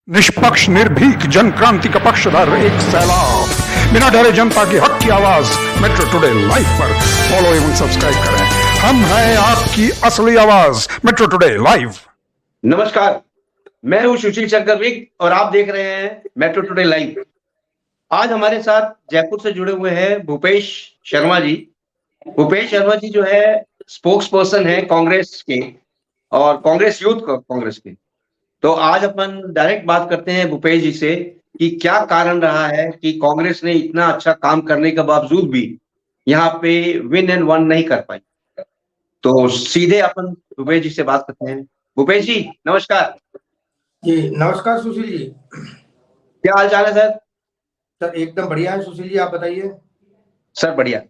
निष्पक्ष निर्भीक जन क्रांति का पक्षधर एक सैलाब, बिना डरे जनता की हक की आवाज मेट्रो टुडे लाइव पर फॉलो एवं सब्सक्राइब करें। हम हैं आपकी असली आवाज मेट्रो टुडे लाइव। नमस्कार, मैं हूं सुशील शंकर विग और आप देख रहे हैं मेट्रो टुडे लाइव। आज हमारे साथ जयपुर से जुड़े हुए हैं भूपेश शर्मा जी। भूपेश शर्मा जी जो है स्पोक्स पर्सन है कांग्रेस के और कांग्रेस यूथ कांग्रेस के। तो आज अपन डायरेक्ट बात करते हैं भूपेश जी से कि क्या कारण रहा है कि कांग्रेस ने इतना अच्छा काम करने के बावजूद भी यहाँ पे विन एंड वन नहीं कर पाई। तो सीधे अपन भूपेश जी से बात करते हैं। भूपेश जी नमस्कार। जी नमस्कार सुशील जी। क्या हाल चाल है सर? सर एकदम बढ़िया है सुशील जी, आप बताइए। सर बढ़िया।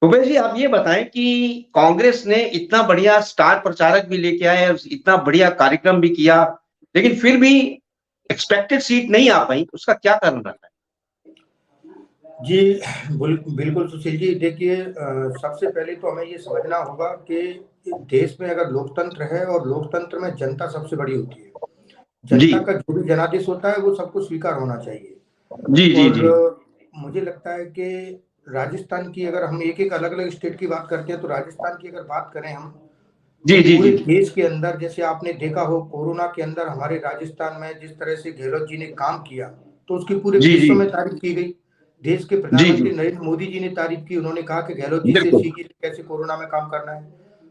भूपेश जी आप ये बताएं कि कांग्रेस ने इतना बढ़िया स्टार प्रचारक भी लेके आए, इतना बढ़िया कार्यक्रम भी किया, लेकिन फिर भी एक्सपेक्टेड सीट नहीं आ पाई, उसका क्या कारण रहा है? जी बिल्कुल सुशील जी, देखिए सबसे पहले तो हमें ये समझना होगा कि देश में अगर लोकतंत्र है और लोकतंत्र में जनता सबसे बड़ी होती है। जनता का जो भी जनादेश होता है वो सबको स्वीकार होना चाहिए। और मुझे लगता है कि राजस्थान की अगर हम एक अलग अलग स्टेट की बात करते हैं तो राजस्थान की अगर बात करें हम पूरे देश के अंदर, जैसे आपने देखा हो कोरोना के अंदर हमारे राजस्थान में जिस तरह से गहलोत जी ने काम किया तो उसकी पूरे विश्व में तारीफ की गई। देश के प्रधानमंत्री नरेंद्र मोदी जी ने तारीफ की, उन्होंने कहा कि गहलोत जी से सीखिए कैसे कोरोना में काम करना है।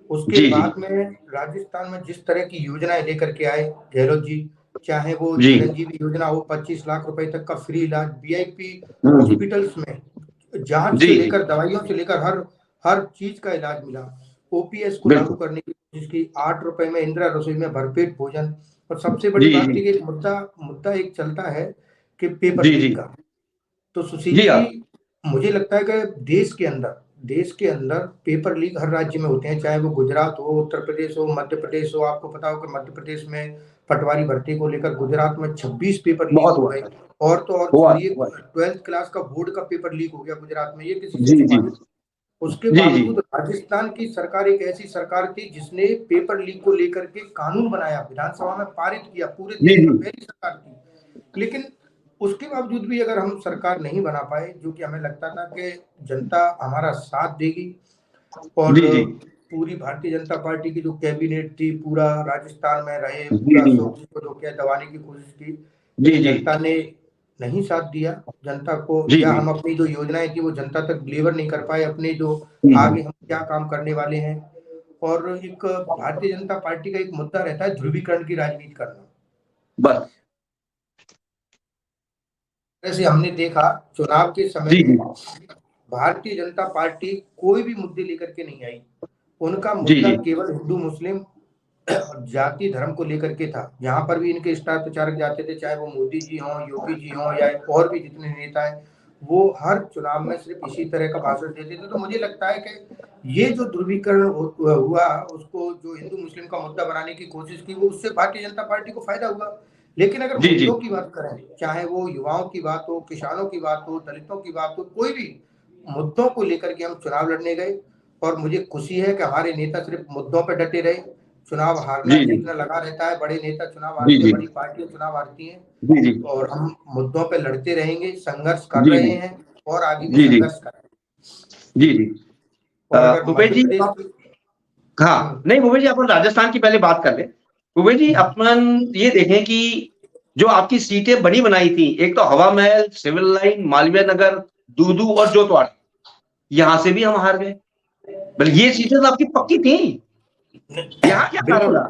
उसके बाद में राजस्थान में जिस तरह की योजनाएं लेकर के आए गहलोत जी, चाहे वो चिरंजीवी योजना हो 25 लाख रुपए तक का फ्री इलाज, वीआईपी हॉस्पिटल्स में जांच से लेकर दवाइयों से लेकर हर चीज का इलाज मिला। ओपीएस को लागू करने की कोशिश की, 8 रुपए में इंदिरा रसोई में भरपेट भोजन। और सबसे बड़ी बात है कि मुद्दा एक चलता है कि पेपर लीक का। तो सुशील जी मुझे लगता है कि देश के अंदर पेपर लीक हर राज्य में होते हैं, चाहे वो गुजरात हो, उत्तर प्रदेश हो, मध्य प्रदेश हो। आपको पता हो कि मध्य प्रदेश में पटवारी भर्ती को लेकर गुजरात में 26 पेपर लीक हो गए। और तो और छोड़िए 12th क्लास का बोर्ड का पेपर लीक हो गया गुजरात में, ये किसी से छुपा नहीं। उसके बावजूद राजस्थान की सरकार एक ऐसी सरकार थी जिसने पेपर लीक को लेकर के कानून बनाया, विधानसभा में पारित किया, पूरे देश में पहली सरकार थी। लेकिन उसके बावजूद भी अगर हम सरकार नहीं बना पाए, जो कि हमें लगता था कि जनता हमारा साथ देगी और पूरी भारतीय जनता पार्टी की जो कैबिनेट थी पूरा राजस्थान में रहे, पूरा सोच को जो क्या दबाने की कोशिश की, जनता ने नहीं साथ दिया जनता को, या हम अपनी जो योजनाएं थी वो जनता तक डिलीवर नहीं कर पाए, अपने जो आगे हम क्या काम करने वाले हैं। और एक भारतीय जनता पार्टी का एक मुद्दा रहता है ध्रुवीकरण की राजनीति करना। बस जैसे हमने देखा चुनाव के समय में भारतीय जनता पार्टी कोई भी मुद्दे लेकर के नहीं आई। उनका मुद्दा केवल हिंदू मुस्लिम जाति धर्म को लेकर के था। यहाँ पर भी इनके स्टार प्रचारक जाते थे, चाहे वो मोदी जी हों, योगी जी हों या और भी जितने नेता हैं, वो हर चुनाव में सिर्फ इसी तरह का भाषण देते थे। तो मुझे लगता है कि ये जो ध्रुवीकरण हुआ, उसको जो हिंदू मुस्लिम का मुद्दा बनाने की कोशिश की, वो उससे भारतीय जनता पार्टी को फायदा हुआ। लेकिन अगर मुद्दों की बात करें, चाहे वो युवाओं की बात हो, किसानों की बात हो, दलितों की बात हो, कोई भी मुद्दों को लेकर के हम चुनाव लड़ने गए और मुझे खुशी है कि हमारे नेता सिर्फ मुद्दों पर डटे रहे। चुनाव हारना जीतना लगा रहता है, बड़े नेता चुनाव हारते हैं, बड़ी पार्टियां चुनाव हारती हैं, और हम मुद्दों पे लड़ते रहेंगे, संघर्ष कर रहे हैं और आगे भी संघर्ष करेंगे। भूपेश जी हाँ नहीं भूपेश जी अपन राजस्थान की पहले बात कर ले। भूपेश जी अपन ये देखें कि जो आपकी सीटें बनी बनाई थी, एक तो हवा महल, सिविल लाइन, मालवीय नगर, दूदू और जोतवाड़, यहाँ से भी हम हार गए। बल्कि ये सीटें तो आपकी पक्की थी, यहाँ क्या कारण रहा?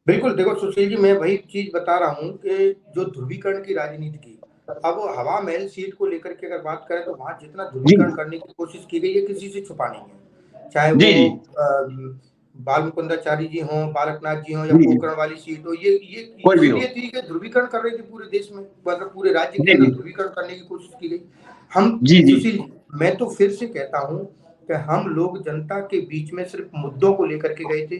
बिल्कुल देखो सुशील जी, मैं वही चीज बता रहा हूँ कि जो ध्रुवीकरण की राजनीति की, अब हवा महल सीट को लेकर के अगर बात करें तो वहां जितना ध्रुवीकरण करने की कोशिश की गई है किसी से छुपा नहीं है, चाहे वो बाल मुकुंदाचारी जी हों, बालकनाथ जी हों, या पोखरण वाली सीट हो, ये इसलिए थी कि ध्रुवीकरण कर रही थी पूरे देश में, मतलब पूरे राज्य के अंदर ध्रुवीकरण करने की कोशिश की गई। हम सुशील, मैं तो फिर से कहता हूँ कि हम लोग जनता के बीच में सिर्फ मुद्दों को लेकर के गए थे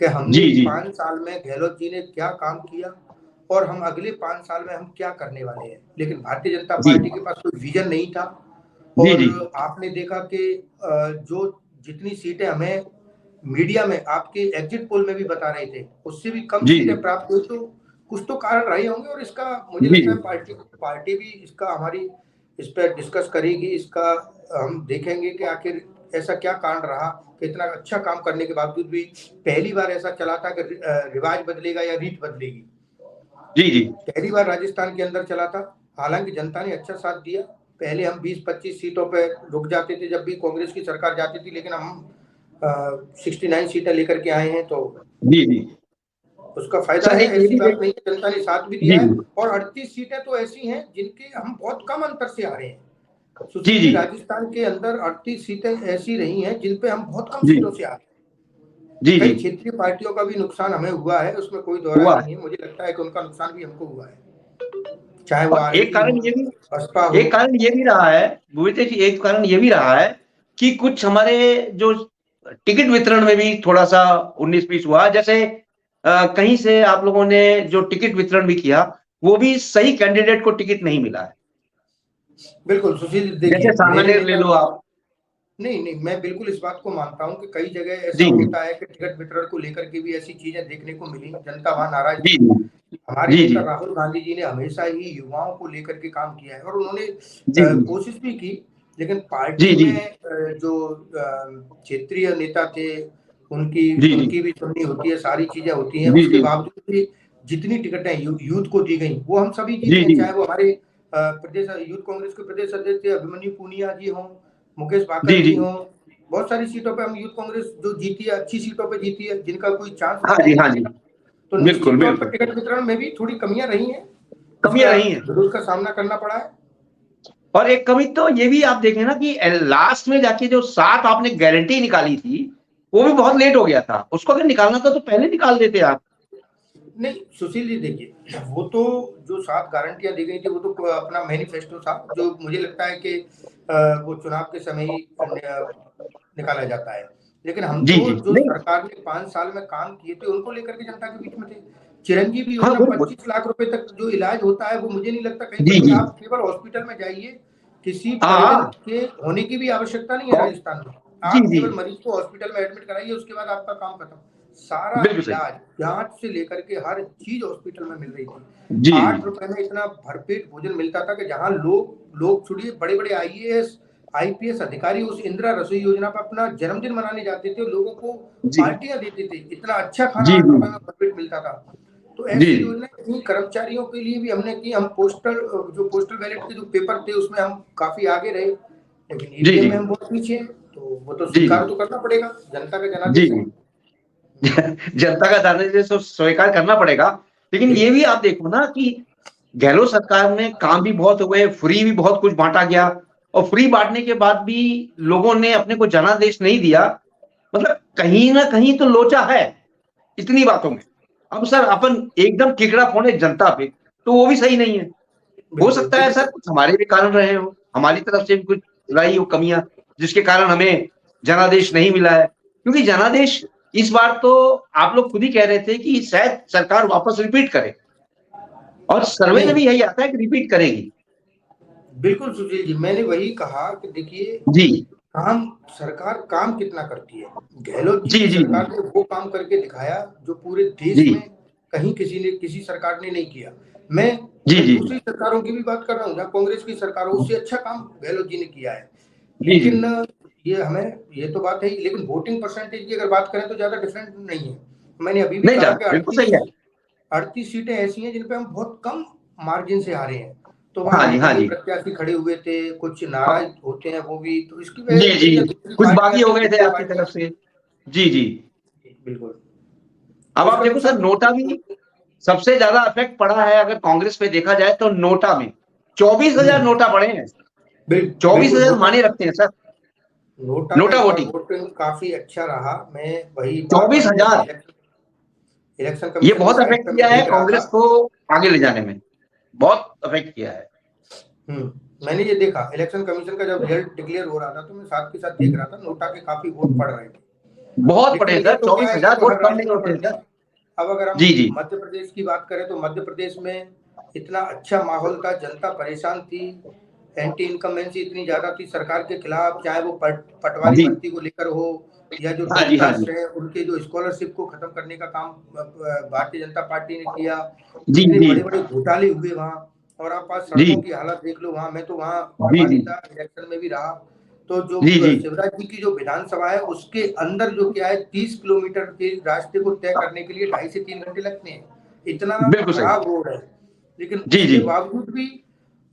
कि हमने 5 साल में गहलोत जी ने क्या काम किया और हम अगले 5 साल में हम क्या करने वाले हैं। लेकिन भारतीय जनता पार्टी के पास कोई विजन नहीं था। और आपने देखा कि जो जितनी सीटें हमें मीडिया में आपके एग्जिट पोल में भी बता रहे थे, उससे भी कम सीटें प्राप्त हुई। तो कुछ तो कारण रहे होंगे, और इसका मुझे जी लगता जी है पार्टी भी इसका हमारी इस पर डिस्कस करेगी। इसका हम देखेंगे कि आखिर ऐसा क्या कारण रहा कि इतना अच्छा काम करने के बावजूद भी पहली बार ऐसा चला था कि रिवाज बदलेगा या रीत बदलेगी। जी जी पहली बार राजस्थान के अंदर चला था, हालांकि जनता ने अच्छा साथ दिया। पहले हम 20-25 सीटों पे रुक जाते थे जब भी कांग्रेस की सरकार जाती थी, लेकिन हम 69 सीटें लेकर के आए हैं, तो जी जी उसका फायदा सर है। एक ये ऐसी भी बात देख। नहीं है, जनता ने साथ भी जी दिया है। जी और 38 सीटें तो ऐसी हैं जिनके हम बहुत कम अंतर से हारे हैं। जी सुशील जी, जी राजस्थान के अंदर 38 सीटें ऐसी रही हैं जिन पे हम बहुत कम जी सीटों से हारे। जी जी कई क्षेत्रीय पार्टियों का भी नुकसान हमें हुआ है, उसमें कोई दो राय हुआ है। नहीं है। मुझे लगता है कि उनका नुकसान भी हमको हुआ है, चाहे वो और एक आरएलडी हो, कारण ये भी बसपा हो। एक कारण ये भी रहा है भूपेश जी, एक कारण ये भी रहा है कि कुछ हमारे जो टिकट वितरण में भी थोड़ा सा 19-20 हुआ। जैसे कहीं से आप लोगों ने जो टिकट वितरण भी किया, वो भी सही कैंडिडेट को टिकट नहीं मिला है। बिल्कुल सुशील, जैसे देखिए मेरे सांगानेर ले नेता, लो आप। नहीं नहीं, मैं बिल्कुल इस बात को मानता हूं कि कई जगह ऐसा जी होता है कि टिकट वितरण को लेकर के भी ऐसी चीजें देखने को मिली, जनता वहां नाराज जी थी। हमारे जी जी नेता राहुल गांधी जी ने हमेशा ही युवाओं को लेकर के काम किया है, और उन्होंने जी कोशिश भी की। लेकिन जी पार्टी जी में जो क्षेत्रीय नेता थे, उनकी जी जी उनकी भी सुननी होती है, सारी चीजें होती हैं। जी उसके जी बावजूद भी जितनी टिकटें यूथ को दी गई वो हम सभी जीते जी हैं, जी चाहे वो हमारे प्रदेश यूथ कांग्रेस के प्रदेश अध्यक्ष अभिमन्यु पूनिया जी हों, मुकेश जी बाकर जी जी हों। बहुत सारी सीटों पे हम यूथ कांग्रेस जो जीती है, अच्छी सीटों पे जीती है, जिनका कोई चांस हाँ नहीं था जी हाँ जीतने जी का। तो बिल्कुल निश्चित तौर पर बिल्कुल टिकट वितरण में भी थोड़ी कमियां रही हैं, कमियां जिसका रही हैं। जरूर का सामना करना पड़ा है। और एक कमी तो ये भी आप देखें ना कि लास्ट में जाके जो 7 आपने गारंटी निकाली थी, वो भी बहुत लेट हो गया था। उसको अगर निकालना था तो पहले निकाल देते आप। नहीं सुशील जी, देखिए वो तो जो 7 गारंटियां दी गई थी वो तो अपना मैनिफेस्टो था, जो मुझे लगता है कि वो चुनाव के समय ही निकाला जाता है। लेकिन हम जी तो जी जो नहीं। सरकार ने 5 साल में काम किए थे उनको लेकर के जनता के बीच में थे। चिरंजीवी हाँ योजना, वो 25 लाख रुपए तक जो इलाज होता है, वो मुझे नहीं लगता कहीं जी पर भी। जी आप केवल हॉस्पिटल में जाइए, किसी परिजन हाँ के होने की भी आवश्यकता नहीं है हाँ, राजस्थान में। जी आप जी केवल मरीज को हॉस्पिटल में एडमिट कराइए, उसके बाद आपका काम खत्म। सारा बिल्कुल सही। इलाज, जांच से लेकर के हर चीज हॉस्पिटल में मिल रही थी। जी 8 रुपए में इतना भरपेट भोजन मिलता था कि जहां लोग लोग छोड़िए, बड़े बड़े आईएएस आईपीएस अधिकारी उस इंदिरा रसोई योजना पर अपना जन्मदिन मनाने जाते थे, लोगों को जी पार्टियां देते थे। इतना अच्छा खाना जी 8 रुपए जी में भरपेट मिलता था। तो जी ऐसी योजना इतनी कर्मचारियों के लिए भी हमने की। हम पोस्टल बैलेट के जो पेपर थे उसमें हम काफी आगे रहे, लेकिन जी ईवीएम जी में हम बहुत पीछे हैं। तो वो तो जी जी स्वीकार तो करना पड़ेगा, जनता का जी जनादेश है। जी जनता का दाने से स्वीकार करना पड़ेगा। लेकिन ये बिल्कुल। भी आप देखो ना कि गहलोत सरकार में काम भी बहुत हुए, फ्री भी बहुत कुछ बांटा गया। और फ्री बांटने के बाद भी लोगों ने अपने को जनादेश नहीं दिया। मतलब कहीं ना कहीं तो लोचा है इतनी बातों में। अब सर अपन एकदम किकड़ा फोड़े जनता पे, तो वो भी सही नहीं है। हो बिल्कुल सकता है देखिए, सर कुछ हमारे भी कारण रहे हो, हमारी तरफ से भी कुछ रही हो कमियां, जिसके कारण हमें जनादेश नहीं मिला है। क्योंकि जनादेश इस बार तो आप लोग खुद ही कह रहे थे कि शायद सरकार वापस रिपीट करे, और सर्वे में नहीं भी यही आता है कि रिपीट करेगी। बिल्कुल सुशील जी, मैंने वही कहा कि देखिए, जी काम सरकार काम कितना करती है। गहलोत जी जी की जी जी सरकार ने वो काम करके दिखाया जो पूरे देश जी में कहीं किसी सरकार ने नहीं किया। मैं जी मैं जी दूसरी सरकारों की भी बात कर रहा हूँ, जहाँ कांग्रेस की सरकार हो, उससे अच्छा काम गहलोत जी ने किया है। जी जी लेकिन ये तो बात है ही, लेकिन वोटिंग परसेंटेज की अगर बात करें तो ज्यादा डिफरेंट नहीं है। मैंने अभी भी नहीं कहा जाना कि बिल्कुल सही है। 38 सीटें ऐसी हैं जिन पे हम बहुत कम मार्जिन से हारे हैं। तो वहां हाँ निर्दलीय जी प्रत्याशी खड़े हुए थे, कुछ हाँ नाराज होते हैं वो भी, तो इसकी वजह जी जी से या दूसरी कुछ पार्टियां बागी हो थी, गए थे क्षेत्रीय आपकी पार्टियां। तरफ से। जी जी बिल्कुल। अब तो आप इसका देखो सर नुकसान नोटा भी सबसे ज्यादा इफेक्ट पड़ा है अगर कांग्रेस पे देखा जाए तो नोटा में 24,000 हम्म, नोटा पड़े हैं। चौबीस बिल्कुल हजार नोटा। माने रखते हैं सर। नोटा का नोटा इस बार वोटिंग वोटिंग काफी अच्छा रहा। मैं वही बार चौबीस बार जब हजार इलेक्शन ये कमीशन की बहुत साइट अफेक्ट पे किया मैं है देख रहा था। कांग्रेस को आगे ले जाने में, बहुत अफेक्ट किया है। मैंने ये देखा, इलेक्शन कमीशन का जब रिजल्ट डिक्लेयर हो रहा था तो मैं साथ के साथ देख रहा था, नोटा के काफी वोट पड़ रहे थे। बहुत लेकिन पड़े ये सर, तो क्या चौबीस है, ये हजार तो वोट हर कम राज्य नहीं में होते पड़ते सर। हैं। अब अगर हम जी जी मध्य प्रदेश की बात करें तो मध्य प्रदेश में इतना अच्छा माहौल था, जनता परेशान थी, एंटी इनकमेंसी इतनी ज्यादा थी सरकार के खिलाफ, चाहे वो पटवारी जी भर्ती को लेकर हो, या जो हाँ जी, हाँ डॉक्टर्स जी, हैं उनके जो स्कॉलरशिप को खत्म करने का काम भारतीय जनता पार्टी ने किया, जी, कितने जी, बड़े बड़े घोटाले हुए वहाँ। और आप आज जी, सड़कों की हालत देख लो वहाँ, मैं तो वहाँ जी, जी, प्रभारी था, इलेक्शन में भी रहा। तो जो जी, जी, शिवराज जी की जो विधानसभा है उसके अंदर जो क्या है 30 किलोमीटर के रास्ते को तय करने के लिए 2.5 से 3 घंटे लगते हैं, इतना बिल्कुल सही। खराब रोड है। लेकिन जी, उसके जी। बावजूद भी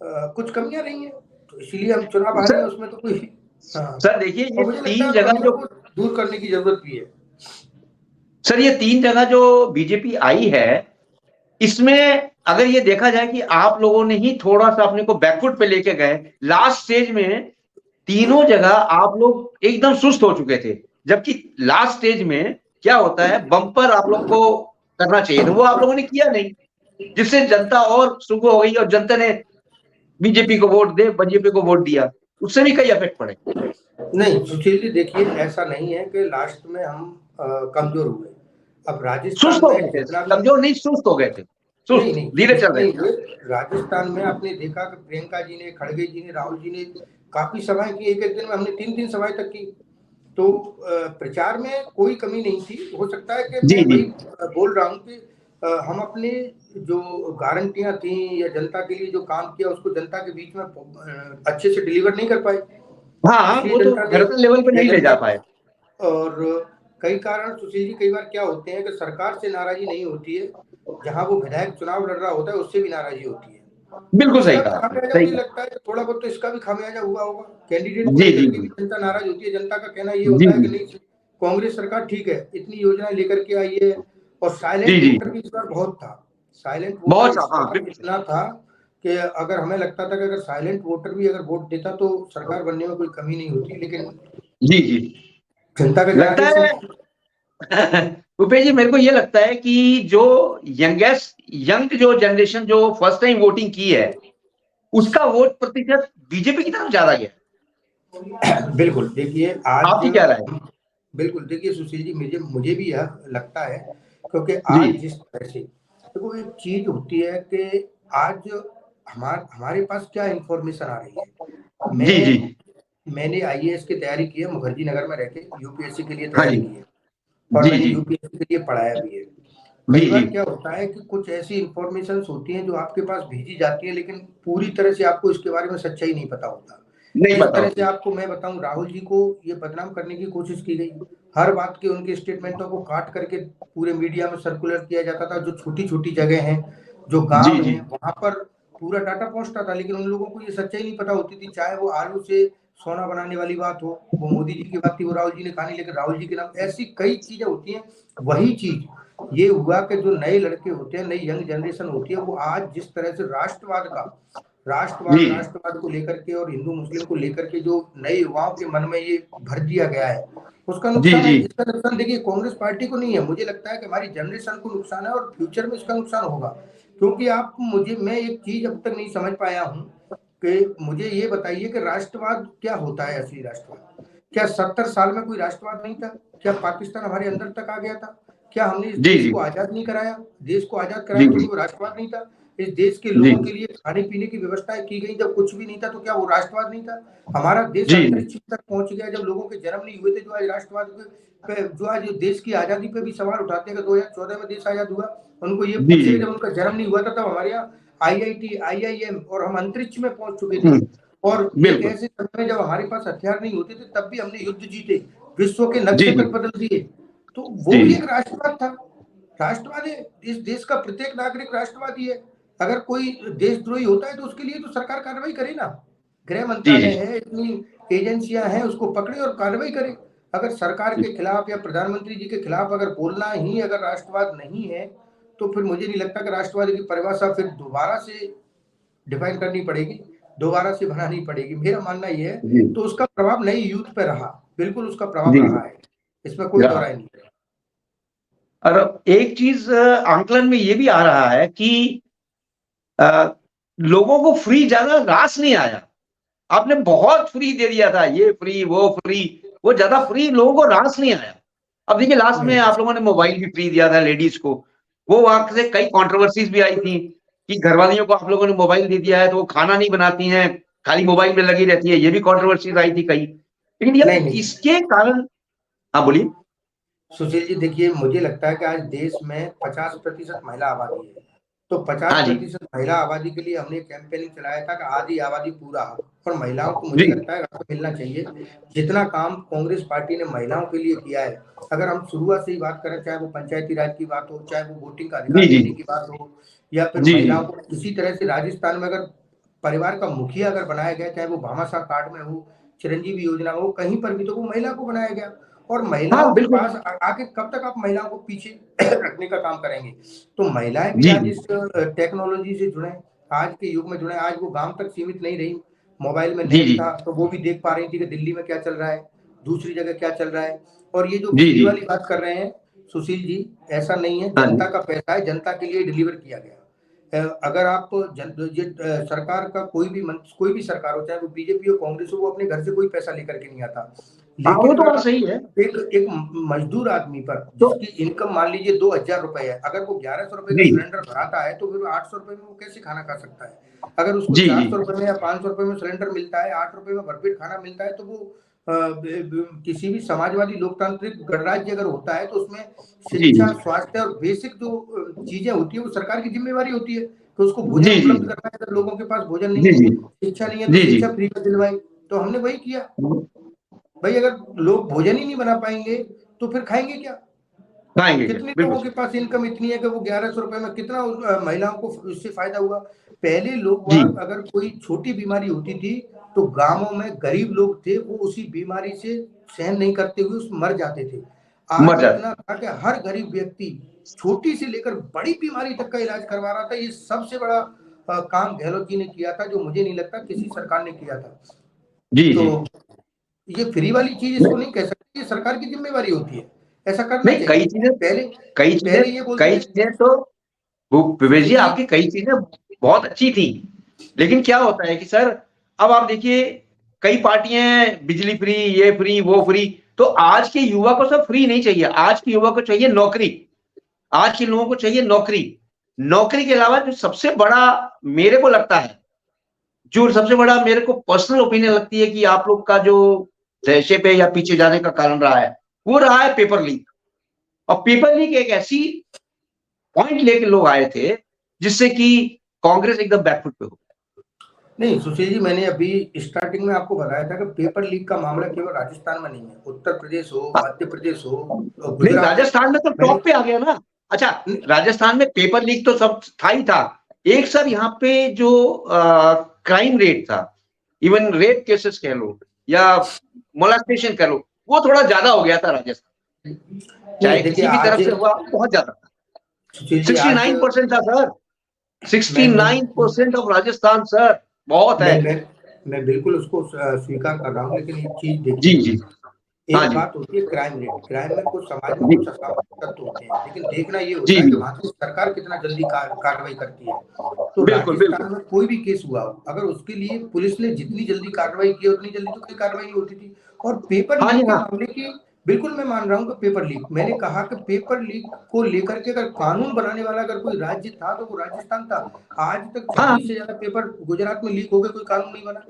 कुछ कमियां रही हैं, तो इसीलिए हम चुनाव हारे हैं, सर उसमें तो कोई। हाँ, सर देखिए ये और मुझे लगता 3 है जगह कमियों जो को दूर करने की जरूरत भी है। सर ये 3 जगह जो बीजेपी आई है, इसमें अगर ये देखा जाए कि आप लोगों ने ही थोड़ा-सा अपने को बैकफुट पे लेके गए, लास्ट स्टेज में तीनों जगह आप लोग एकदम सुस्त हो चुके थे। जबकि लास्ट स्टेज में क्या होता है बम्पर आप लोग को करना चाहिए था, वो आप लोगों ने किया नहीं, जिससे जनता और सुगु हो गई और जनता ने बीजेपी को वोट दे, बीजेपी को वोट दिया, उससे भी कई इफेक्ट पड़े। नहीं सुशील जी, देखिए ऐसा नहीं है कि लास्ट में हम कमजोर हुए। अब सुस्त राजस्थान हो में गए थे, जितना भी, कमजोर नहीं सुस्त हो गए थे, नहीं सुस्त, नहीं धीरे चल सुस्त रहे नहीं थे। हुए। राजस्थान में आपने देखा कि प्रियंका जी ने, खड़गे जी ने, राहुल जी ने काफी सभाएं की, एक एक दिन में हमने 3 3 सभाएं तक की। तो प्रचार में कोई कमी नहीं थी। हो सकता है कि जी, मैं जी। वही बोल रहा हूँ कि हम अपने जो गारंटियां थी या जनता के लिए जो काम किया उसको जनता के बीच में अच्छे से डिलीवर नहीं कर पाए, हाँ, हाँ, इसलिए वो तो जनता ने घर लेवल पे नहीं ले जा जनता पाए। और कई कारण सुशील जी, कई बार क्या होते हैं कि सरकार से नाराजी नहीं होती है, जहां वो विधायक चुनाव लड़ रहा होता है उससे भी नाराजी होती है। तो बिल्कुल सही इसका भी कहा आपने, खामियाजा सही मुझे कहा। लगता है कि थोड़ा बहुत तो इसका भी खामियाजा हुआ होगा। कैंडिडेट को जी, जी, लेकर के भी जी। जनता नाराज होती है। जनता का कहना ये जी, होता है कि जी। नहीं, कांग्रेस सरकार ठीक है, इतनी योजनाएं लेकर के आई है। और जी, साइलेंट जी। वोटर भी इस बार बहुत था। साइलेंट वोटर बहुत सा इस हाँ, बार बिल्कुल। इतना था कि अगर हमें लगता था कि अगर साइलेंट वोटर भी अगर वोट देता तो सरकार बनने में कोई कमी नहीं होती, लेकिन जी, जी। जनता का लगता जनादेश है। है भूपेश जी मेरे को ये लगता है कि जो यंग जो जनरेशन जो फर्स्ट टाइम वोटिंग की है, उसका वोट प्रतिशत बीजेपी की तरफ ज्यादा गया है। बिल्कुल देखिए आज, आपकी क्या राय है? बिल्कुल देखिए सुशील जी, मुझे मुझे भी यह लगता है, क्योंकि जी, आज जिस तरह से देखो एक चीज होती है कि आज हमारे पास क्या इंफॉर्मेशन आ रही है। जी, जी। मैंने आईएएस की तैयारी की है, मुखर्जी नगर में रहकर यूपीएससी के लिए हाँ तैयारी जी। की है, और जी, मैंने जी। यूपीएससी के लिए पढ़ाया भी है। जी, कई जी। बार क्या होता है कि कुछ ऐसी इंफॉर्मेशन होती हैं जो आपके पास भेजी जाती है, लेकिन पूरी तरह से आपको इसके बारे में सच्चाई नहीं पता होता। नहीं जिस पता तरह से होती। आपको मैं बताऊं, राहुल जी को ये बदनाम करने की कोशिश की गई। हर बात के उनके स्टेटमेंटों को काट करके पूरे मीडिया में सर्कुलर किया जाता था। जो छोटी छोटी जगह हैं, जो जी, गांव जी। हैं, वहां पर पूरा डाटा पहुंचता था, लेकिन उन लोगों को ये सच्चाई नहीं पता होती थी। चाहे वो आलू से सोना बनाने वाली बात हो, वो मोदी जी की बात थी, वो राहुल जी ने कहानी, लेकिन राहुल जी के नाम ऐसी कई चीजें होती हैं। वही चीज ये हुआ कि जो नए लड़के होते हैं, नई यंग जनरेशन होती है, वो आज जिस तरह से जी। राष्ट्रवाद को लेकर के और हिंदू मुस्लिम को लेकर के जो नए युवाओं के मन में ये भर दिया गया है, उसका जी, नुकसान है। जी। इसका नुकसान देखिए कांग्रेस पार्टी को नहीं है, मुझे लगता है कि हमारी जनरेशन को नुकसान है और फ्यूचर में इसका नुकसान होगा। क्योंकि आप मुझे, मैं एक चीज अब तक नहीं समझ पाया हूं कि मुझे ये बताइए कि राष्ट्रवाद क्या होता है, असली राष्ट्रवाद क्या? 70 साल में कोई राष्ट्रवाद नहीं था क्या? पाकिस्तान हमारे अंदर तक आ गया था क्या? हमने इस जी, देश जी। को आजाद नहीं कराया? देश को आजाद जी, कराया तो जी। वो राष्ट्रवाद नहीं था? इस देश के जी। लोगों के लिए खाने पीने की व्यवस्थाएं की गई जब कुछ भी नहीं था, तो क्या वो राष्ट्रवाद नहीं था? हमारा देश जी, जी। अंतरिक्ष तक पहुंच गया जब लोगों के जन्म नहीं हुए थे। जो आज राष्ट्रवाद पे, जो आज देश की आजादी पे भी सवाल उठाते हैं कि 2014 में देश आजाद हुआ, उनको ये जी, जी। पूछे जब उनका जन्म नहीं हुआ था तब हमारे यहाँ आईआईटी, आईआईएम और हम अंतरिक्ष में पहुंच चुके थे। हुँ, और एक बिल्कुल। ऐसे समय में जब हमारे पास हथियार नहीं होते थे तब भी हमने युद्ध जीते, विश्व के जी, नक्शे जी। तक बदल दिए। तो वो जी, भी जी। एक राष्ट्रवाद था। राष्ट्रवाद है, इस देश का प्रत्येक नागरिक राष्ट्रवादी है। अगर कोई देशद्रोही होता है तो उसके लिए तो सरकार कार्रवाई करे ना। गृह जी, मंत्रालय जी। है, इतनी एजेंसियां हैं, उसको पकड़े और कार्रवाई करे। अगर सरकार के खिलाफ या प्रधानमंत्री जी के खिलाफ अगर बोलना ही अगर राष्ट्रवाद नहीं है, तो फिर मुझे नहीं लगता कि राष्ट्रवाद की परिभाषा फिर दोबारा से डिफाइन करनी पड़ेगी, दोबारा से बनानी पड़ेगी। मेरा मानना ये है। जी, तो उसका प्रभाव नई यूथ पे रहा, बिल्कुल उसका प्रभाव जी, रहा है, इसमें कोई दो रहा। राय नहीं है। और एक चीज़ आंकलन में ये भी आ रहा है कि अ, लोगों को फ्री ज़्यादा रास नहीं आया। आपने बहुत फ्री दे दिया था, ये फ्री, वो ज़्यादा फ्री लोगों को रास नहीं आया। अब देखिए लास्ट में नहीं, आप लोगों ने मोबाइल भी फ्री दिया था लेडीज़ को। वो वहाँ से कई कंट्रोवर्सीज़ भी आई थी कि घरवालियों को आप लोगों ने मोबाइल दे दिया है तो वो खाना नहीं बनाती हैं, खाली मोबाइल में लगी रहती है, ये भी कंट्रोवर्सीज़ आई थी कई। लेकिन यार नहीं, नहीं। इसके कारण हाँ बोलिए। सुशील जी देखिए, मुझे लगता है कि आज देश में 50% महिला आबादी है, तो हाँ जी 50% महिला आबादी के लिए हमने कैंपेनिंग चलाया था कि आधी आबादी पूरा हक, और महिलाओं को मुझे जी लगता है हक मिलना चाहिए। जितना काम कांग्रेस पार्टी ने महिलाओं के लिए किया है, अगर हम शुरुआत से ही बात करें, चाहे वो पंचायती राज की बात हो, चाहे वो वोटिंग का जी अधिकार जी देने की बात हो, या फिर जी जी महिलाओं को किसी तरह से राजस्थान में अगर परिवार का मुखिया अगर बनाया गया, चाहे वो भामाशाह कार्ड में हो, चिरंजीवी योजना हो, कहीं पर भी तो वो महिला को बनाया गया। और महिलाओं हाँ के बिल्कुल। पास आके कब तक आप महिलाओं को पीछे रखने का काम करेंगे? तो महिलाएं भी जी आज जी इस टेक्नोलॉजी से जुड़े, आज के युग में जुड़े। आज वो गांव तक सीमित नहीं रही, मोबाइल में जी नेट जी था तो वो भी देख पा रही थी कि दिल्ली में क्या चल रहा है, दूसरी जगह क्या चल रहा है। और ये जो जी फ्री जी वाली बात कर रहे हैं सुशील जी, ऐसा नहीं है, हाँ जनता जी का पैसा है, जनता के लिए डिलीवर किया गया। अगर आप सरकार का कोई भी सरकार हो, चाहे वो बीजेपी हो, कांग्रेस हो, वो अपने घर से कोई पैसा लेकर के नहीं आता। हाँ वो लेकिन तो अगर बात आप सही है। एक मजदूर आदमी पर तो जिसकी इनकम मान लीजिए 2,000 रुपए है, अगर वो 1100 रुपए का जी सिलेंडर भराता है, तो फिर 800 रुपए में वो कैसे खाना खा सकता है? अगर उसको जी जी 400 रुपए में या 500 रुपए में सिलेंडर मिलता है, 8 रुपए में भरपेट खाना मिलता है, तो वो किसी भी समाजवादी लोकतांत्रिक गणराज्य अगर होता है, तो उसमें जी शिक्षा, जी स्वास्थ्य और बेसिक जो चीजें होती है वो सरकार की जिम्मेवारी होती है। तो उसको भोजन जी जी उपलब्ध करना है, अगर लोगों के पास भोजन नहीं जी है, जी शिक्षा नहीं है, तो जी जी शिक्षा फ्री में दिलवाई। तो हमने वही किया भाई। अगर लोग भोजन ही नहीं बना पाएंगे तो फिर खाएंगे क्या? खाएंगे क्या, कितने बिल्कुल लोगों के सही। पास इनकम इतनी है कि वो 1100 रुपए में कितना महिलाओं को उससे फायदा हुआ? पहले लोग जी वहां अगर कोई छोटी बीमारी होती थी, तो गांवों में गरीब लोग थे, वो उसी बीमारी से सहन नहीं करते हुए उस मर जाते थे। मर आज जाते। इतना था कि हर गरीब व्यक्ति छोटी से लेकर बड़ी बीमारी तक का इलाज करवा रहा था। ये सबसे बड़ा काम गहलोत जी ने किया था, जो मुझे नहीं लगता किसी सरकार ने किया था। जी तो जी ये फ्री वाली चीज इसको नहीं नहीं कह सकते, ये सरकार की जिम्मेवारी होती है, ऐसा करना नहीं, चाहिए। पहले कई चीजें पहले ये बोलते कई थे चीजें तो विवेक जी सुशील जी। आपकी कई चीजें बहुत अच्छी थी। लेकिन क्या होता है कि सर, अब आप देखिए, कई पार्टियां हैं, बिजली फ्री, ये फ्री, वो फ्री। तो आज के युवा को सब फ्री नहीं चाहिए, आज के युवा को चाहिए नौकरी। आज के लोगों को चाहिए नौकरी। नौकरी के अलावा जो सबसे बड़ा मेरे को लगता है, जो सबसे बड़ा मेरे को पर्सनल ओपिनियन लगती है कि आप लोग का जो नशे पे या पीछे जाने का कारण रहा है, वो रहा है पेपर लीक। और पेपर लीक एक ऐसी पॉइंट लेके लोग आए थे जिससे कि कांग्रेस एकदम बैकफुट पे हो। नहीं सुशील जी, मैंने अभी स्टार्टिंग में आपको बताया था कि पेपर लीक का मामला केवल राजस्थान में नहीं है, उत्तर प्रदेश हो, मध्य प्रदेश हो, नहीं, गुजरात हो। राजस्थान में तो मैंने टॉप पे आ गया ना। अच्छा, राजस्थान में पेपर लीक तो सब था ही था। एक सर यहाँ पे जो क्राइम रेट था, इवन रेप केसेस कह लो या मोलेस्टेशन कह लो, वो थोड़ा ज्यादा हो गया था राजस्थान। नहीं चाहे देखिए किसी भी आज तरफ से हुआ, बहुत ज्यादा था। सुशील जी आज 69% था सर। मैं 69% ऑफ राजस्थान सर, बहुत है। मैं मैं मैं बिल्कुल उसको स्वीकार कर रहा हूँ, लेकिन एक चीज जी देखिए, जी हाँ एक जी बात होती है क्राइम रेट, क्राइम में कुछ समाज में जी कुछ असामाजिक तत्व होते हैं, लेकिन देखना ये जी होता है जी कि वहां की सरकार कितना जल्दी कार्रवाई करती है। तो बिल्कुल बिल्कुल। राजस्थान में कोई भी केस हुआ हो, अगर उसके लिए पुलिस ने जितनी जल्दी कार्रवाई की, उतनी जल्दी तो कोई कार्रवाई नहीं होती थी। और पेपर हाँ जी लीक के हाँ मामले की बिल्कुल मैं मान रहा हूँ कि पेपर लीक, मैंने कहा कि पेपर लीक को लेकर के अगर कानून बनाने वाला अगर कोई राज्य था तो वो राजस्थान था। आज तक हाँ 26 से ज्यादा पेपर गुजरात में लीक हो गए, कोई कानून नहीं बना। जी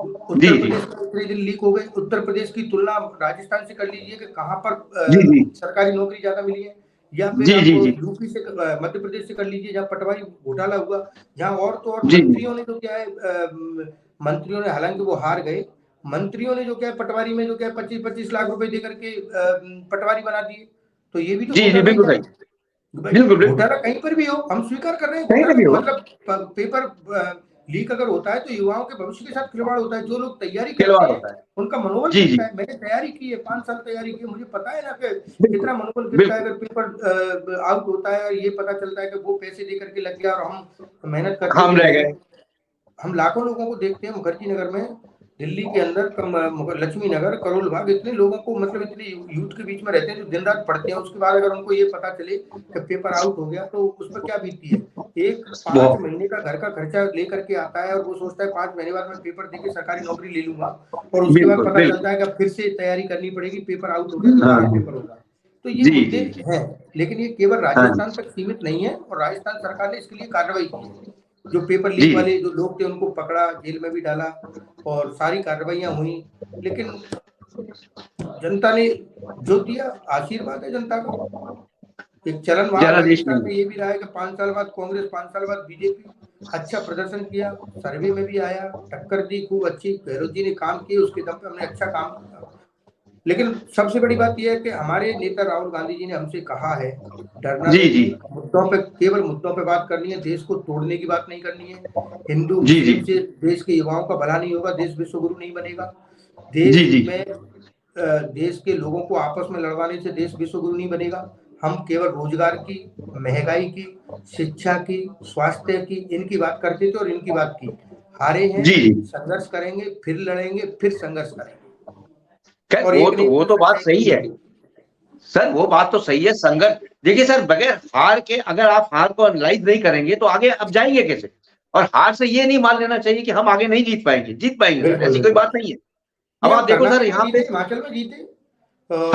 उत्तर जी प्रदेश में उतने दिन लीक हो गए। उत्तर प्रदेश की तुलना राजस्थान से कर लीजिए कि कहाँ पर जी जी सरकारी नौकरी ज्यादा मिली है, या फिर जी आप जी जी यूपी से मध्य प्रदेश से कर लीजिए जहाँ पटवारी घोटाला हुआ, जहाँ और तो और जी मंत्रियों ने जो क्या है मंत्रियों ने, हालांकि वो हार गए, मंत्रियों ने जो क्या है पटवारी में जो क्या है 25-25 लाख रुपए दे करके पटवारी बना दिए। तो ये भी तो जी जी घोटाला ही बिल्कुल था सही। भाई। बिल्कुल बिल्कुल घोटाला कहीं पर भी हो, हम स्वीकार कर रहे हैं कहीं पे घोटाला, भी हो। मतलब पेपर लीक अगर होता है तो युवाओं के भविष्य के साथ खिलवाड़ होता है। जो लोग तैयारी करते खिलवाड़ हैं होता है। उनका मनोबल जी जी गिरता है। मैंने तैयारी की है, 5 साल तैयारी की है, मुझे पता है ना कि बिल्कुल कितना मनोबल गिरता है बिल्कुल। अगर पेपर आउट होता है और ये पता चलता है कि वो पैसे दे करके लग गया और हम मेहनत करते हम हुए रह रह गए। गए। हम लाखों लोगों को देखते हैं मुखर्जी नगर में, दिल्ली के अंदर लक्ष्मी नगर, करोल बाग, इतने लोगों को, मतलब इतने यूथ के बीच में रहते हैं जो दिन रात पढ़ते हैं, उसके बाद अगर उनको ये पता चले कि पेपर आउट हो गया तो उस पर क्या बीतती है। एक 5 बहुत महीने का घर का खर्चा लेकर के आता है और वो सोचता है 5 महीने बाद मैं पेपर देके सरकारी नौकरी ले लूंगा, और उसके बाद बिल्कुल पता बिल्कुल। चलता है कि फिर से तैयारी करनी पड़ेगी, पेपर आउट हो गया, दोबारा हाँ पेपर होगा। तो ये जी मुद्दे जी जी हैं, लेकिन ये केवल हाँ राजस्थान जी तक सीमित नहीं है, और राजस्थान सरकार ने इसके लिए कार्रवाई की है। जो पेपर जी लीक जी वाले जो लोग थे उनको पकड़ा, जेल में भी डाला, और सारी कार्रवाइयां हुई। लेकिन जनता ने जो दिया आशीर्वाद है जनता का। एक चलन वहां जनादेश राजस्थान में नहीं। ये भी रहा है कि 5 साल बाद कांग्रेस, 5 साल बाद बीजेपी अच्छा प्रदर्शन किया, सर्वे में भी आया, टक्कर दी खूब अच्छी, गहलोत जी ने काम किए, उसके दम पे हमने अच्छा काम किया। लेकिन सबसे बड़ी बात यह है कि हमारे नेता राहुल गांधी जी ने हमसे कहा है, डरना जी नहीं जी है, मुद्दों पे, केवल मुद्दों पे बात करनी है, देश को तोड़ने की बात नहीं करनी है। हिंदू जी जी मुस्लिम से देश के युवाओं का भला नहीं होगा, देश विश्व गुरु नहीं बनेगा। जी देश जी में देश के लोगों को आपस में लड़वाने से देश विश्व गुरु नहीं बनेगा। हम केवल रोजगार की, महंगाई की, शिक्षा की, स्वास्थ्य की, इनकी बात करते थे और इनकी बात की। हारे हैं, जी जी। संघर्ष करेंगे, फिर लड़ेंगे, फिर संघर्ष करेंगे, खैर और एक नहीं वो तो तो बात सच्चाई सही कभी है नहीं। सर, वो बात तो सही है। संघर्ष, देखिए सर, बगैर हार के अगर आप हार को एनालाइज नहीं करेंगे तो आगे अब जाएंगे कैसे? और हार से ये नहीं मान लेना चाहिए कि हम आगे नहीं जीत पाएंगे, जीत पाएंगे सर, बिल्कुल ऐसी कोई बिल्कुल। बात नहीं है। नहीं, अब हम आप देखो सर कर्नाटक में यहाँ पे, जीते, हिमाचल में जीते,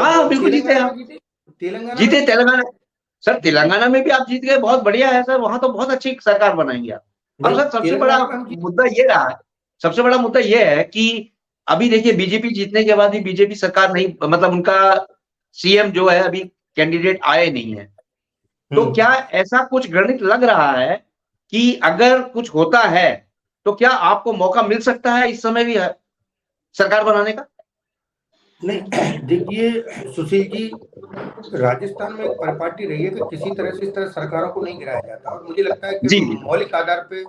हाँ बिल्कुल जीते तेलंगाना आप, में जीते, तेलंगाना में जीते जीते, तेलंगाना। सर जीते। तेलंगाना में भी आप जीत गए, बहुत बढ़िया है सर, वहां तो बहुत अच्छी सरकार बनाएंगे आप। अब नहीं, सर सबसे बड़ा तेलंगाना में हम जीते। मुद्दा ये रहा है, सबसे बड़ा मुद्दा ये है कि अभी देखिए बीजेपी जीतने के बाद भी बीजेपी सरकार नहीं, मतलब उनका सीएम जो है अभी कैंडिडेट आए नहीं है। तो क्या ऐसा कुछ गणित लग रहा है कि अगर कुछ होता है तो क्या आपको मौका मिल सकता है इस समय भी सरकार बनाने का? नहीं, देखिए सुशील जी, राजस्थान में एक परिपाटी रही है कि किसी तरह से इस तरह सरकारों को नहीं गिराया जाता, और मुझे लगता है कि जी जी मौलिक आधार पे,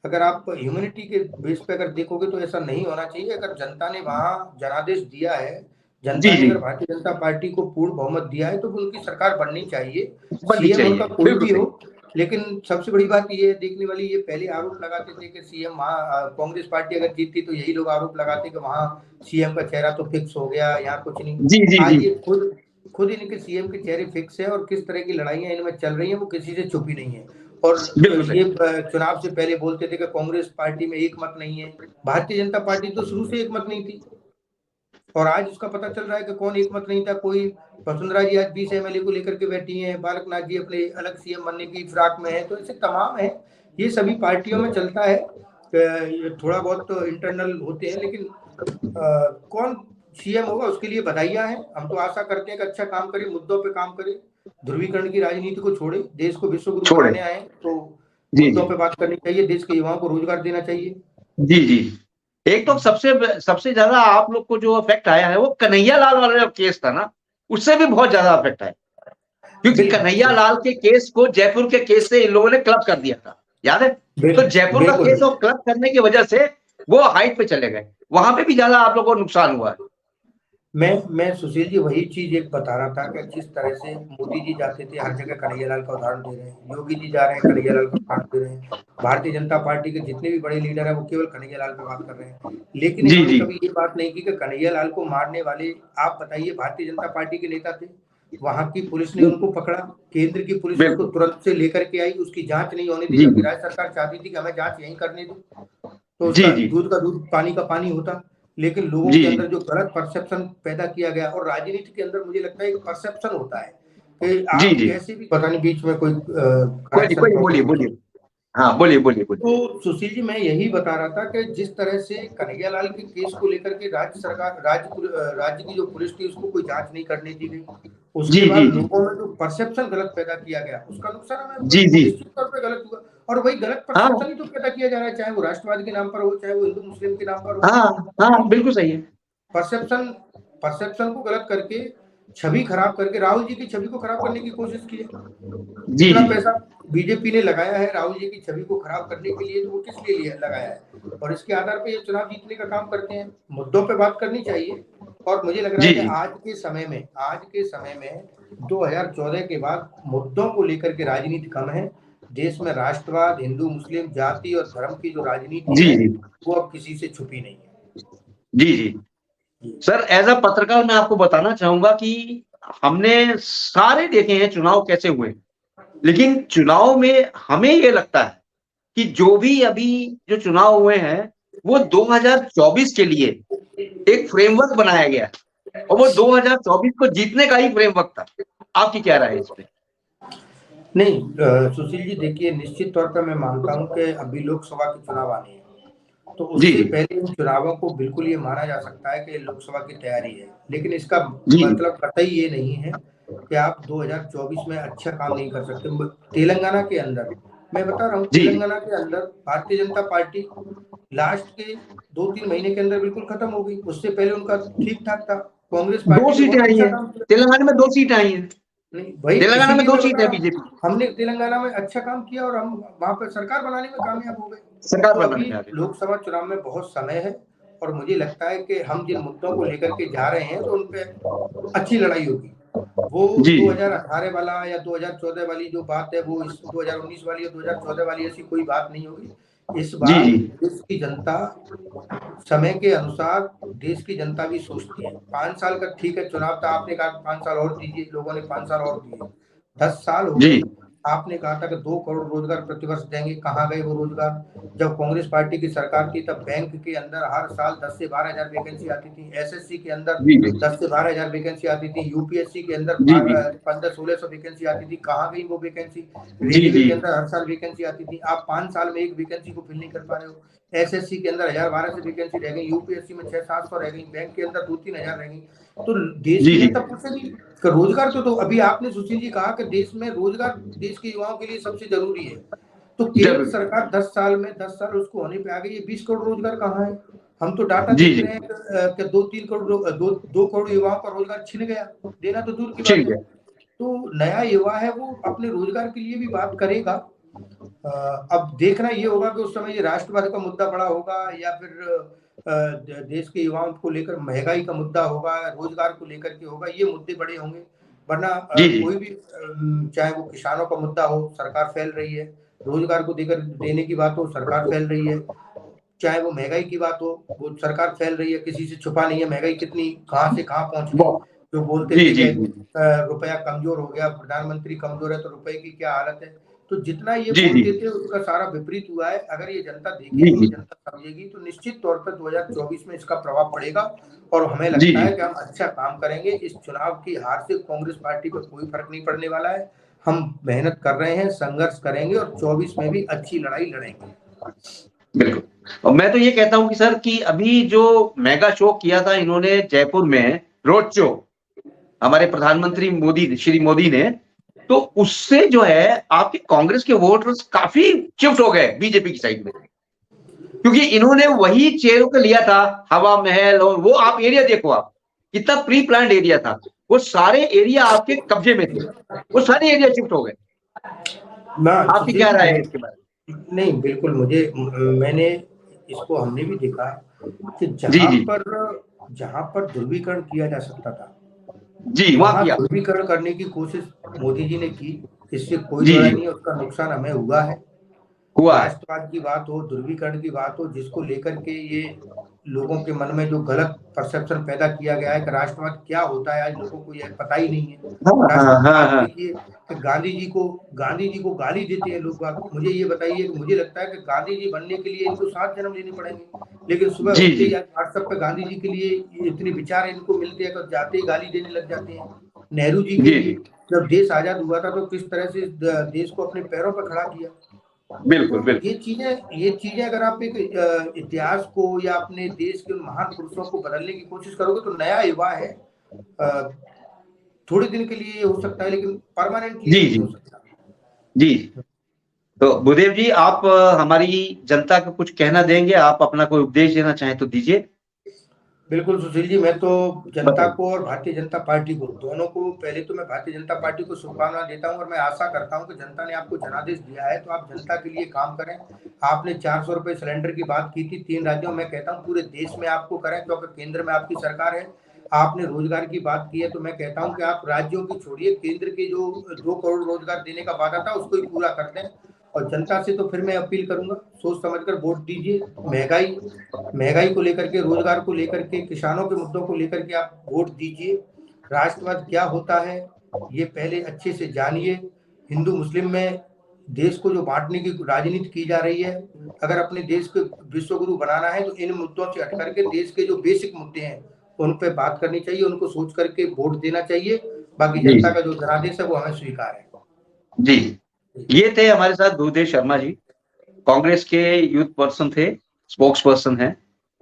अगर आप ह्यूमैनिटी के बेस पे अगर देखोगे तो ऐसा नहीं होना चाहिए। अगर जनता ने वहां जनादेश दिया है, जी जनता ने जी, अगर भारतीय जनता पार्टी को पूर्ण बहुमत दिया है, तो उनकी सरकार बननी चाहिए, बननी सीएम उनका चाहिए, कोई बिल्कुल भी सही। हो। लेकिन सबसे बड़ी बात ये देखने वाली, ये पहले आरोप लगाते थे कि सीएम वहां कांग्रेस पार्टी अगर जीतती तो यही लोग आरोप लगाते कि वहां सीएम का चेहरा तो फिक्स हो गया, यहाँ कुछ नहीं। जी जी जी आज ये खुद खुद इनके सीएम के चेहरे फिक्स है, और किस तरह की लड़ाइयां इनमें चल रही हैं वो किसी से छुपी नहीं है। और बिल्कुल ये सही। चुनाव से पहले बोलते थे कि कांग्रेस पार्टी में एक मत नहीं है, भारतीय जनता पार्टी तो शुरू से एक मत नहीं थी, और आज उसका पता चल रहा है कि कौन एक मत नहीं था। कोई वसुंधरा जी आज 20 एमएलए को लेकर के बैठी हैं, बालकनाथ जी अपने अलग सीएम बनने की फिराक में है, तो ऐसे तमाम है। ये सभी पार्टियों में चलता है, ये थोड़ा बहुत तो इंटरनल होते हैं, लेकिन कौन सीएम होगा उसके लिए बधाइयां हैं। हम तो आशा करते हैं कि अच्छा काम करे, मुद्दों पे काम करे, ध्रुवीकरण की राजनीति को छोड़े, देश को विश्व गुरु छोड़े। बनाने आए तो जी मुद्दों जी पे बात करनी चाहिए, देश के युवाओं को रोजगार देना चाहिए। जी जी। एक तो सबसे सबसे ज्यादा आप लोग को जो इफेक्ट आया है वो कन्हैया लाल वाला जो केस था ना, उससे भी बहुत ज्यादा इफेक्ट आया, क्योंकि कन्हैया बिल्कुल लाल के केस को जयपुर के केस से इन लोगों ने क्लब कर दिया था, याद है? तो जयपुर का बिल्कुल। केस और क्लब करने की वजह से वो हाइट पे चले गए, वहां पे भी ज्यादा आप लोगों को नुकसान हुआ है। मैं सुशील जी वही चीज एक बता रहा था कि जिस तरह से मोदी जी जाते थे हर जगह कन्हैया लाल का उदाहरण दे रहे हैं, योगी जी जा रहे हैं कन्हैया लाल का उदाहरण दे रहे हैं, भारतीय जनता पार्टी के जितने भी बड़े लीडर है वो केवल कन्हैया लाल पे बात कर रहे हैं। लेकिन जी इन्होंने जी कभी ये बात नहीं की कि कन्हैया लाल को मारने वाले, आप बताइए, भारतीय जनता पार्टी के नेता थे। वहां की पुलिस ने उनको पकड़ा, केंद्र की पुलिस उसको बिल्कुल। तुरंत से लेकर के आई, उसकी जांच नहीं होने दी, जी जबकि जी राज्य सरकार चाहती थी कि हमें जांच यहीं करने दो, तो जी उसका जी दूध का दूध पानी का पानी होता। लेकिन लोगों जी के जी। अंदर जो गलत परसेप्शन पैदा किया गया, और राजनीति के अंदर मुझे लगता है एक परसेप्शन होता है कि जी आप जी, कैसे भी, पता नहीं बीच में कोई कोई नहीं, कनेक्शन कोई नहीं, बोलिए प्रॉब्लम हो। बोलिए। हाँ बोलिए बोलिए बोलिए। तो सुशील जी मैं यही बता रहा था कि जिस तरह से कन्हैया लाल के केस को लेकर के राज्य सरकार, राज्य की जो पुलिस थी उसको कोई जांच नहीं करने दी गई, उसके जी जी बाद जी लोगों में जो परसेप्शन गलत पैदा किया गया, उसका नुकसान हमें जी जी। निश्चित तौर पर गलत हुआ। और वही गलत हाँ परसेप्शन ही तो पैदा किया जा रहा है, चाहे वो राष्ट्रवाद के नाम पर हो, चाहे वो हिंदू मुस्लिम के नाम पर हो। हाँ हाँ बिल्कुल सही है। परसेप्शन परसेप्शन को गलत करके, छवि खराब करके, राहुल जी की छवि को खराब करने की कोशिश की है। जी इतना जी पैसा बीजेपी ने लगाया है राहुल जी की छवि को खराब करने के लिए, तो वो किस लिए लगाया है, और इसके आधार पे ये चुनाव जीतने का काम करते हैं। मुद्दों पे बात करनी चाहिए, और मुझे लग रहा जी है कि जी आज के समय में 2014 के बाद मुद्दों को लेकर के राजनीति कम है। देश में राष्ट्रवाद, हिंदू मुस्लिम, जाति और धर्म की जो राजनीति जी है जी वो अब किसी से छुपी नहीं है। जी जी। सर एज अ पत्रकार मैं आपको बताना चाहूंगा कि हमने सारे देखे हैं चुनाव कैसे हुए, लेकिन चुनाव में हमें ये लगता है कि जो भी अभी जो चुनाव हुए हैं वो 2024 के लिए एक फ्रेमवर्क बनाया गया है, और वो 2024 को जीतने का ही फ्रेमवर्क था। आपकी क्या राय है इस पे? नहीं, सुशील जी देखिए, निश्चित तौर पर मैं मानता हूं कि अभी लोकसभा के चुनाव आने हैं, तो जी उससे जी पहले इन चुनावों को बिल्कुल ये माना जा सकता है कि लोकसभा की तैयारी है, लेकिन इसका जी मतलब कतई ये नहीं है कि आप 2024 में अच्छा काम नहीं कर सकते। तेलंगाना के अंदर मैं बता रहा हूँ, जी तेलंगाना के अंदर भारतीय जनता पार्टी लास्ट के 2-3 महीने के अंदर बिल्कुल खत्म हो गई। उससे पहले उनका ठीक-ठाक था। कांग्रेस दो पार्टी ने सीटें बहुत आई अच्छा हैं काम किया। तेलंगाना में, 2 सीटें आई हैं नहीं, वही तेलंगाना में, इसीलिए दो मैं सीट बता है रहा हूँ, बीजेपी। हमने तेलंगाना में अच्छा काम किया और हम वहाँ पर सरकार बनाने में कामयाब हो गए। सरकार तो बनाने अभी में आ गई। लोकसभा चुनाव में बहुत समय है और मुझे लगता है कि हम जिन मुद्दों को लेकर के जा रहे हैं तो उन पे अच्छी लड़ाई होगी। वो जी जी 2018 वाला या 2014 वाली जो बात है वो इस 2019 वाली या 2014 वाली ऐसी कोई बात नहीं होगी। इस जी बार जी देश की जनता समय के अनुसार, देश की जनता भी सोचती है। 5 साल का ठीक है चुनाव था, आपने कहा 5 साल और दीजिए, लोगों ने 5 साल और दिए। 10 साल हो गए, जी आपने कहा था कि 2 करोड़ रोजगार प्रतिवर्ष देंगे, कहाँ गए वो रोजगार? जब कांग्रेस पार्टी की सरकार थी तब बैंक के अंदर हर साल 10 से 12 हजार वैकेंसी आती थी, एसएससी के अंदर जी जी 10 से 12 हजार वैकेंसी आती थी, यूपीएससी के अंदर जी जी 1500-1600 वैकेंसी आती थी, कहाँ गई वो वैकेंसी? जी रेलवे जी के अंदर हर साल वैकेंसी आती थी, आप 5 साल में एक वैकेंसी को फिल नहीं कर पा रहे हो। एसएससी के अंदर 1012 से वैकेंसी रह गई, यूपीएससी में 600-700 रह गई, बैंक के अंदर 2-3 हजार रह गई। तो देश जी की जी जनता पूछेगी कि रोजगार तो अभी आपने सुशील जी कहा कि देश में रोजगार देश के युवाओं के लिए सबसे जरूरी है। तो केंद्र जरूर सरकार 10 साल में 10 साल उसको होने पे आ गई, ये 20 करोड़ रोजगार कहाँ है? हम तो डाटा जी देख जी रहे हैं कि 2-3 करोड़ युवाओं का रोजगार छिन गया, देना तो दूर की छिन बात है। गया। तो नया युवा है वो अपने रोजगार के लिए भी बात करेगा। अब देखना ये होगा कि उस समय ये राष्ट्रवाद का मुद्दा बड़ा होगा या फिर देश के युवाओं को लेकर महंगाई का मुद्दा होगा, रोजगार को लेकर के होगा, ये मुद्दे बड़े होंगे। वरना जी जी कोई भी चाहे वो किसानों का मुद्दा हो, सरकार फैल रही है, रोजगार को देकर देने की बात हो, सरकार फैल रही है, चाहे वो महंगाई की बात हो, वो सरकार फैल रही है, किसी से छुपा नहीं है महंगाई कितनी कहाँ से कहाँ पहुंच गई। बहुत जो बोलते जी थे जी कि जी रुपया कमजोर हो गया, प्रधानमंत्री कमजोर है तो रुपए की क्या हालत है। तो जितना ये जी जी बोलते थे उसका सारा विपरीत हुआ है। अगर ये जनता जी देखेगी, जी जनता समझेगी तो निश्चित तौर पर 2024 में इसका प्रभाव पड़ेगा और हमें जी लगता जी है कि हम अच्छा काम करेंगे। इस चुनाव की हार से कांग्रेस पार्टी पर कोई फर्क नहीं पड़ने वाला है। हम मेहनत कर रहे हैं, संघर्ष करेंगे और 24 में भी अच्छी लड़ाई लड़ेंगे। बिल्कुल। और मैं तो ये कहता हूँ कि सर कि अभी जो मेगा शो किया था इन्होंने जयपुर में, रोड शो, हमारे प्रधानमंत्री मोदी, श्री मोदी ने, तो उससे जो है आपके कांग्रेस के वोटर्स काफी शिफ्ट हो गए बीजेपी की साइड में, क्योंकि इन्होंने वही चेहरों को लिया था, हवा महल, और वो आप एरिया देखो, आप कितना प्री प्लान्ड एरिया था, वो सारे एरिया आपके कब्जे में थे, वो सारे एरिया शिफ्ट हो गए। ना आपकी सुशील क्या जी राय है इसके बारे नहीं, बिल्कुल मैंने इसको हमने भी देखा कि में? जी जी जहां पर ध्रुवीकरण किया जा सकता था जी वहां वहां किया। ध्रुवीकरण करने की कोशिश मोदी जी ने की। इससे कोई जी दो राय जी नहीं है, उसका नुकसान हमें हुआ है। हुआ है। राष्ट्रवाद की बात हो, ध्रुवीकरण की बात हो, जिसको लेकर के ये लोगों के मन में जो गलत परसेप्शन पैदा किया गया है कि राष्ट्रवाद क्या होता है, आज लोगों को यह पता ही नहीं है। हाँ हाँ राष्ट्रवाद हाँ आप हाँ लीजिए कि गांधी जी को गाली देते हैं लोग बाग। मुझे ये बताइए कि मुझे लगता है कि गांधी जी बनने के लिए इनको 7 जन्म लेने पड़ेंगे, लेकिन सुबह जी उठते जी ही आज व्हाट्सएप पे गांधी जी के लिए इतने विचार इनको मिलते हैं तो जाते ही गाली देने लग जाते हैं। नेहरू जी के जी लिए जी जब देश आजाद हुआ था तो किस तरह से देश को अपने पैरों पर खड़ा किया। तो बिल्कुल बिल्कुल। ये चीजें अगर आप एक इतिहास को या अपने देश के उन महान पुरुषों को बदलने की कोशिश करोगे तो नया युवा है, अ, थोड़े दिन के लिए हो सकता है लेकिन परमानेंटली जी नहीं जी हो सकता। जी। तो भूदेव जी, आप हमारी जनता को कुछ कहना देंगे? आप अपना कोई उपदेश देना चाहें तो दीजिए। बिल्कुल सुशील जी, मैं तो जनता बताइए। को और भारतीय जनता पार्टी को दोनों को, पहले तो मैं भारतीय जनता पार्टी को शुभकामनाएं देता हूं और मैं आशा करता हूं कि जनता ने आपको जनादेश दिया है तो आप जनता के लिए काम करें। आपने 400 रुपए सिलेंडर की बात की थी 3 राज्यों में, कहता हूं पूरे देश में आपको करें क्योंकि केंद्र में आपकी सरकार है। आपने रोजगार की बात की है तो मैं कहता हूं कि आप राज्यों की छोड़िए, केंद्र के जो 2 करोड़ रोजगार देने का वादा था उसको ही पूरा कर दें। और जनता से तो फिर मैं अपील करूंगा, सोच समझकर वोट दीजिए। महंगाई महंगाई को लेकर के, रोजगार को लेकर के, किसानों के मुद्दों को लेकर के आप वोट दीजिए। राष्ट्रवाद क्या होता है ये पहले अच्छे से जानिए। हिंदू मुस्लिम में देश को जो बांटने की राजनीति की जा रही है, अगर अपने देश को विश्व गुरु बनाना है तो इन मुद्दों से हट करके देश के जो बेसिक मुद्दे हैं उन पे बात करनी चाहिए, उनको सोच करके वोट देना चाहिए। बाकी जी जनता जी का जो जनादेश है वो हमें स्वीकार है। जी। ये थे हमारे साथ भूदेव शर्मा जी, कांग्रेस के यूथ पर्सन थे। स्पोक्स पर्सन है।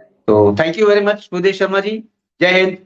तो thank you very much Bhudev Sharma ji. Jai Hind.